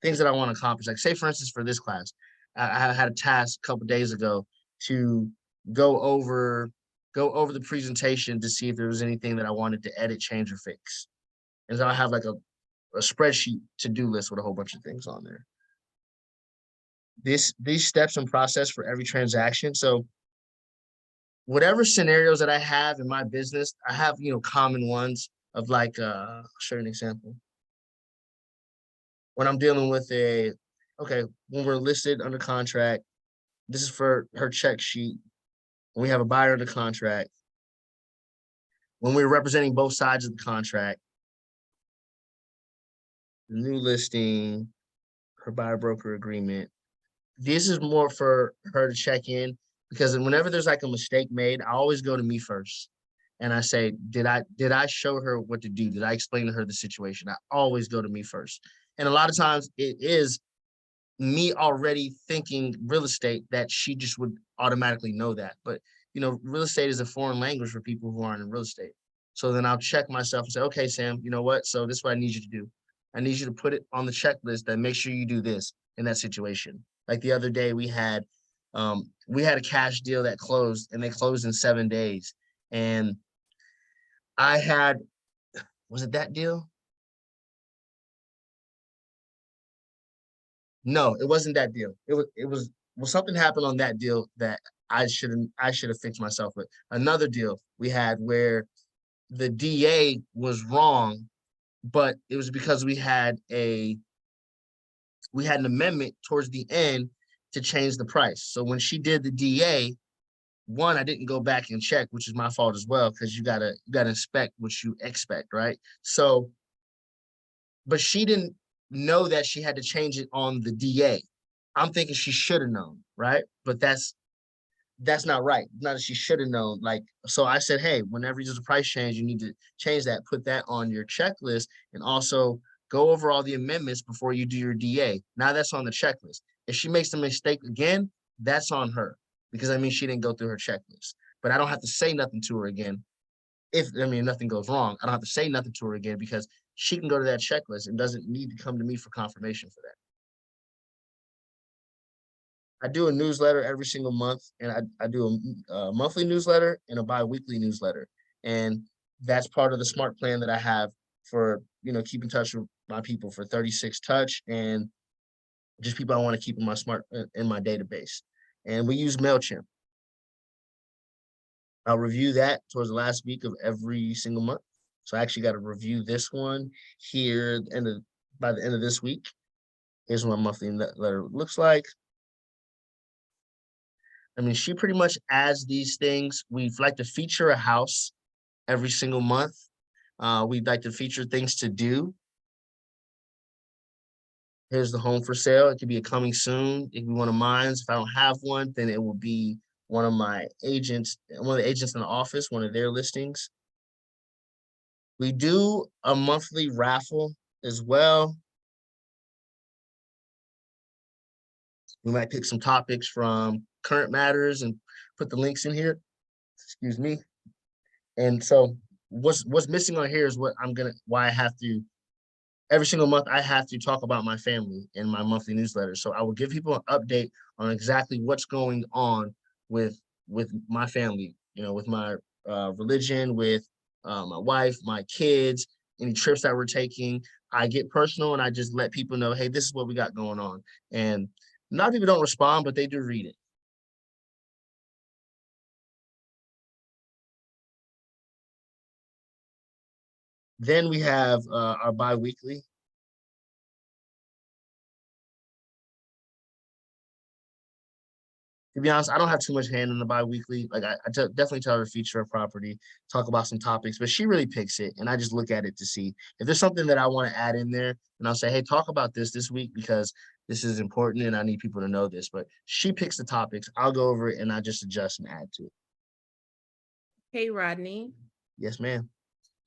Speaker 2: things that I want to accomplish. Like say for instance, for this class, I had a task a couple days ago to go over the presentation to see if there was anything that I wanted to edit, change, or fix. And so I have like a spreadsheet to-do list with a whole bunch of things on there. These steps and process for every transaction. So whatever scenarios that I have in my business, I have, common ones of like, I'll show you an example. When I'm dealing with when we're listed under contract, this is for her check sheet. When we have a buyer under contract, when we're representing both sides of the contract, the new listing, her buyer broker agreement. This is more for her to check in because whenever there's like a mistake made, I always go to me first. And I say, did I show her what to do? Did I explain to her the situation? I always go to me first. And a lot of times it is me already thinking real estate that she just would automatically know that. But, real estate is a foreign language for people who aren't in real estate. So then I'll check myself and say, okay, Sam, you know what? So this is what I need you to do. I need you to put it on the checklist and make sure you do this in that situation. Like the other day we had a cash deal that closed and they closed in 7 days. And was it that deal? No, it wasn't that deal. Well, something happened on that deal that I should have fixed myself with. Another deal we had where the DA was wrong, but it was because we had an amendment towards the end to change the price. So when she did the DA, one, I didn't go back and check, which is my fault as well, because you gotta inspect what you expect, right? So, but she didn't know that she had to change it on the DA. I'm thinking she should have known, right? But that's not right. Not that she should have known. Like, so I said, hey, whenever there's a price change, you need to change that, put that on your checklist, and also go over all the amendments before you do your DA. Now that's on the checklist. If she makes a mistake again, that's on her because she didn't go through her checklist. But I don't have to say nothing to her again. If nothing goes wrong, I don't have to say nothing to her again because she can go to that checklist and doesn't need to come to me for confirmation for that. I do a newsletter every single month, and I do a monthly newsletter and a bi-weekly newsletter. And that's part of the smart plan that I have for, keep in touch with my people for 36 Touch and just people I want to keep in my database. And we use MailChimp. I'll review that towards the last week of every single month. So I actually got to review this one here by the end of this week. Here's what my monthly letter looks like. She pretty much adds these things. We'd like to feature a house every single month. We'd like to feature things to do. Here's the home for sale. It could be a coming soon. It could be one of mine. If I don't have one, then it will be one of the agents in the office, one of their listings. We do a monthly raffle as well. We might pick some topics from Current Matters and put the links in here. Excuse me. And so what's missing on here is why I have to, every single month, I have to talk about my family in my monthly newsletter. So I will give people an update on exactly what's going on with my family, with my religion, with my wife, my kids, any trips that we're taking. I get personal and I just let people know, hey, this is what we got going on. And a lot of people don't respond, but they do read it. Then we have our bi-weekly. to be honest, I don't have too much hand in the bi-weekly. Like definitely tell her to feature a property, talk about some topics, but she really picks it. And I just look at it to see if there's something that I want to add in there. And I'll say, hey, talk about this week because this is important and I need people to know this. But she picks the topics. I'll go over it and I just adjust and add to it.
Speaker 10: Hey, Rodney.
Speaker 2: Yes, ma'am.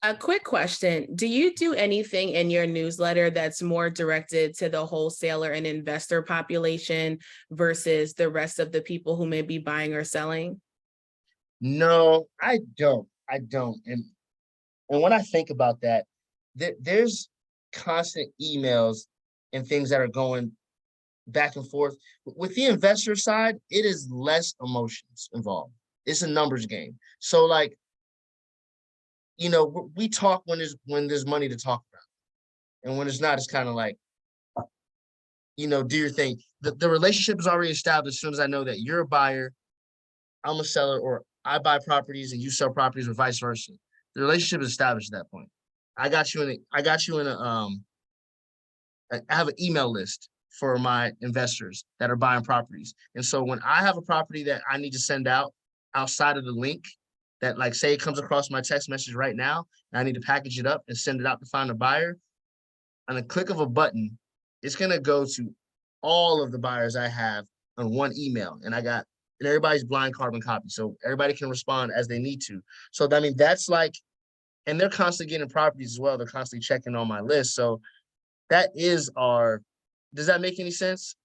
Speaker 10: A quick question. Do you do anything in your newsletter that's more directed to the wholesaler and investor population versus the rest of the people who may be buying or selling?
Speaker 2: No, I don't. And when I think about that, there's constant emails and things that are going back and forth. With the investor side, it is less emotions involved. It's a numbers game. So like, you know, we talk when there's money to talk about. And when it's not, it's kind of like, you know, do your thing. The relationship is already established as soon as I know that you're a buyer, I'm a seller, or I buy properties and you sell properties or vice versa. The relationship is established at that point. I got you in I have an email list for my investors that are buying properties. And so when I have a property that I need to send out outside of the link that, like, say it comes across my text message right now, and I need to package it up and send it out to find a buyer, on a click of a button, it's going to go to all of the buyers I have on one email. And everybody's blind carbon copy. So everybody can respond as they need to. So I mean, that's like, and they're constantly getting properties as well. They're constantly checking on my list. So that is does that make any sense?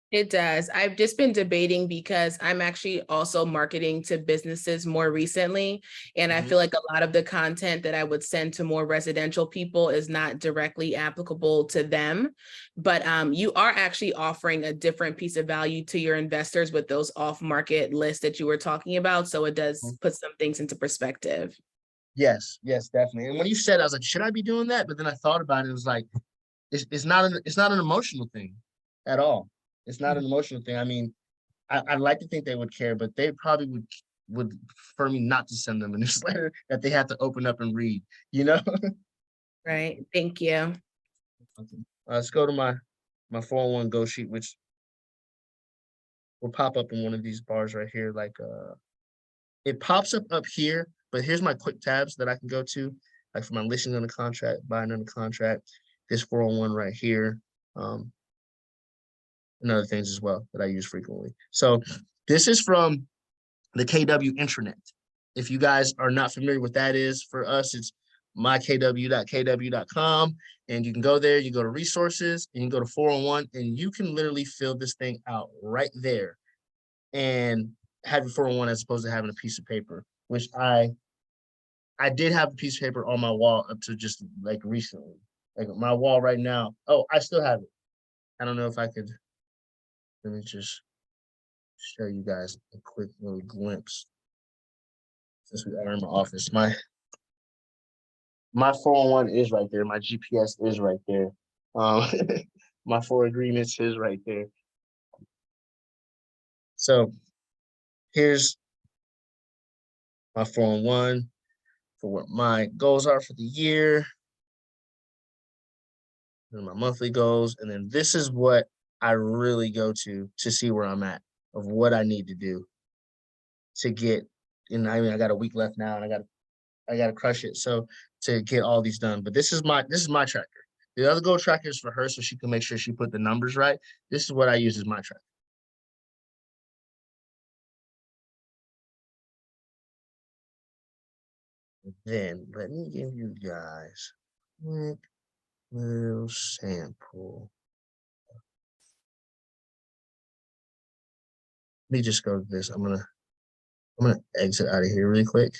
Speaker 10: It does. I've just been debating because I'm actually also marketing to businesses more recently. And I feel like a lot of the content that I would send to more residential people is not directly applicable to them. But you are actually offering a different piece of value to your investors with those off-market lists that you were talking about. So it does put some things into perspective.
Speaker 2: Yes, definitely. And when you said, I was like, should I be doing that? But then I thought about it. It was like, it's not an emotional thing at all. It's not an emotional thing. I mean, I'd like to think they would care, but they probably would prefer me not to send them a newsletter that they have to open up and read, you know?
Speaker 10: Right. Thank you.
Speaker 2: Let's go to my 401 go sheet, which will pop up in one of these bars right here. Like it pops up here, but here's my quick tabs that I can go to, like for my listing on the contract, buying on the contract, this 401 right here. And other things as well that I use frequently. So this is from the KW intranet. If you guys are not familiar with that is, for us, it's mykw.kw.com. And you can go there, you go to resources, and you go to 401, and you can literally fill this thing out right there and have your 401 as opposed to having a piece of paper, which I did have a piece of paper on my wall up to just like recently. Like my wall right now. Oh, I still have it. I don't know if I could. Let me just show you guys a quick little glimpse. Since we are in my office, my 401 is right there. My GPS is right there. My 4 agreements is right there. So here's my 401 for what my goals are for the year. And my monthly goals. And then this is what I really go to see where I'm at of what I need to do to get, and I mean, I got a week left now and I got to crush it. So to get all these done, but this is my tracker. The other goal tracker is for her so she can make sure she put the numbers right. This is what I use as my tracker. Then let me give you guys a quick little sample. Let me just go to this. I'm gonna exit out of here really quick,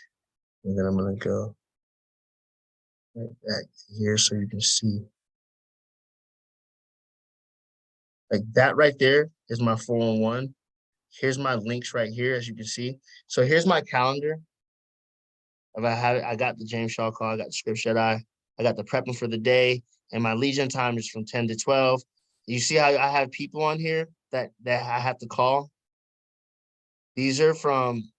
Speaker 2: and then I'm gonna go right back here so you can see. Like that right there is my 401. Here's my links right here, as you can see. So here's my calendar. If I have it, I got the James Shaw call, I got the script shut eye, I got the prepping for the day, and my legion time is from 10 to 12. You see how I have people on here that I have to call? These are from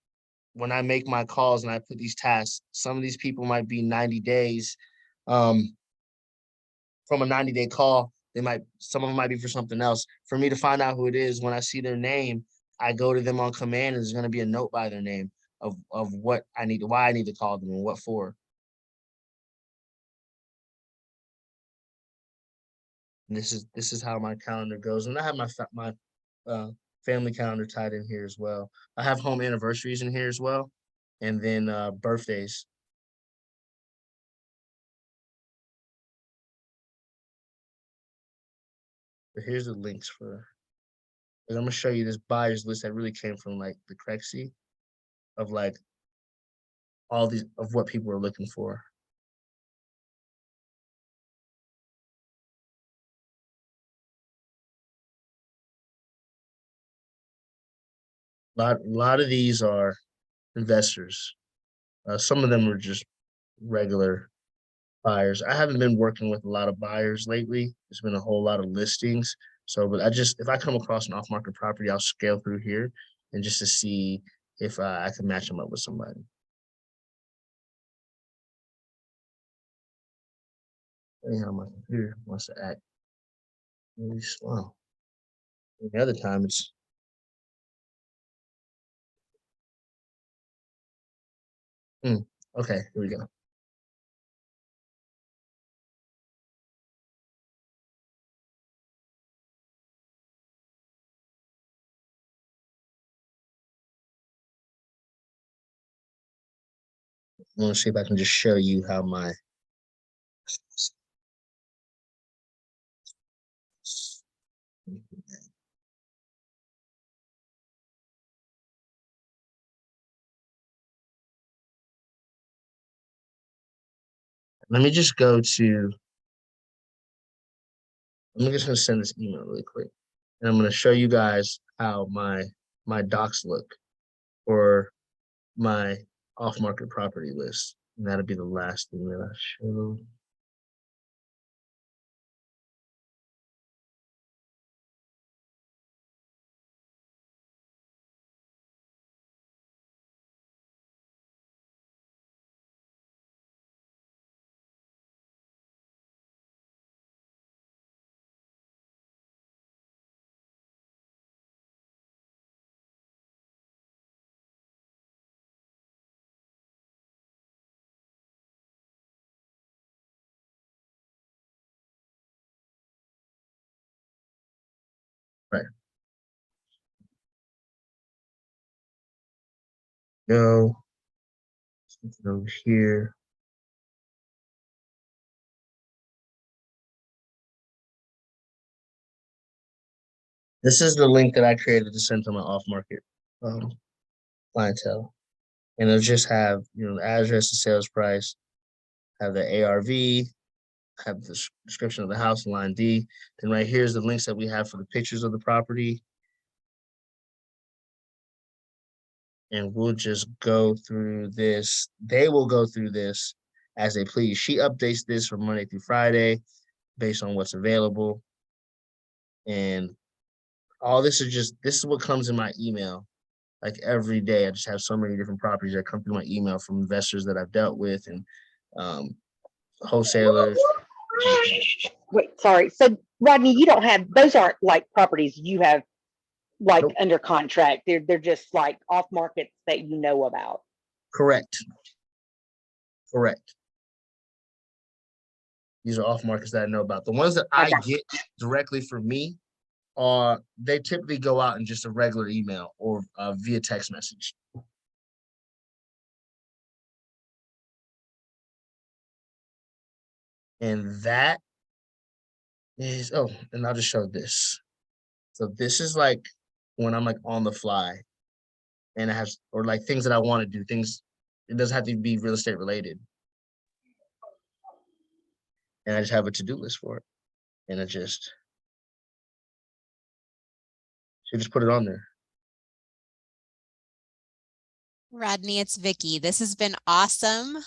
Speaker 2: when I make my calls and I put these tasks. Some of these people might be 90 days from a 90-day call. Some of them might be for something else. For me to find out who it is when I see their name, I go to them on command, and there's going to be a note by their name of what I need, why I need to call them and what for. And this is how my calendar goes. And I have my family calendar tied in here as well. I have home anniversaries in here as well, and then birthdays. But here's the links for. I'm gonna show you this buyers list that really came from like the Crexy of like all these of what people are looking for. A lot of these are investors. Some of them are just regular buyers. I haven't been working with a lot of buyers lately. There's been a whole lot of listings. So, but if I come across an off-market property, I'll scale through here and just to see if I can match them up with somebody. Anyhow, my computer wants to act really slow. The other time it's okay, here we go. I want to see if I can just show you how my let me just go to I'm just gonna send this email really quick. And I'm gonna show you guys how my docs look for my off-market property list. And that'll be the last thing that I show. Right. Go over here. This is the link that I created to send to my off-market clientele. And it'll just have, the address, the sales price, have the ARV, have the description of the house, line D. Then right here's the links that we have for the pictures of the property. And we'll just go through this. They will go through this as they please. She updates this from Monday through Friday based on what's available. And all this is what comes in my email. Like every day, I just have so many different properties that come through my email from investors that I've dealt with and wholesalers.
Speaker 11: Wait, sorry. So Rodney, you don't have, those aren't like properties you have like
Speaker 2: Nope.
Speaker 11: under contract. They're just like off markets that you know about.
Speaker 2: Correct. These are off markets that I know about. The ones that I get directly from me they typically go out in just a regular email or via text message. And that is, and I'll just show this. So this is like when I'm like on the fly and I have, or like things that I want to do, things, it doesn't have to be real estate related. And I just have a to-do list for it. And I just put it on there.
Speaker 1: Rodney, it's Vicky. This has been awesome.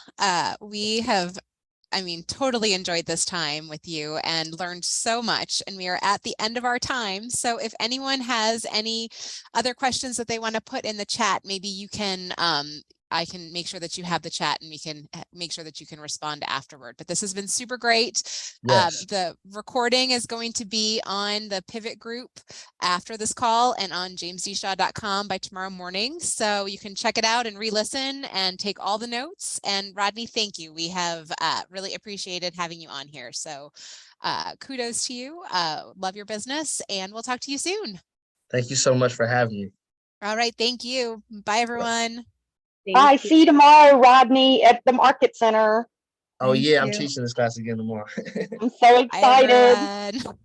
Speaker 1: We have, totally enjoyed this time with you and learned so much. And we are at the end of our time. So if anyone has any other questions that they want to put in the chat, maybe you can I can make sure that you have the chat and we can make sure that you can respond afterward. But this has been super great.
Speaker 2: Yes.
Speaker 1: The recording is going to be on the Pivot group after this call and on jamesdshaw.com by tomorrow morning. So you can check it out and re-listen and take all the notes. And Rodney, thank you. We have really appreciated having you on here. So kudos to you. Love your business, and we'll talk to you soon.
Speaker 2: Thank you so much for having me.
Speaker 1: All right. Thank you. Bye, everyone.
Speaker 11: Bye. See you tomorrow, Rodney, at the Market Center.
Speaker 2: Oh
Speaker 8: Thank
Speaker 2: yeah, I'm
Speaker 8: you.
Speaker 2: teaching this class again tomorrow.
Speaker 11: I'm so
Speaker 1: Bye,
Speaker 11: excited.
Speaker 1: everyone.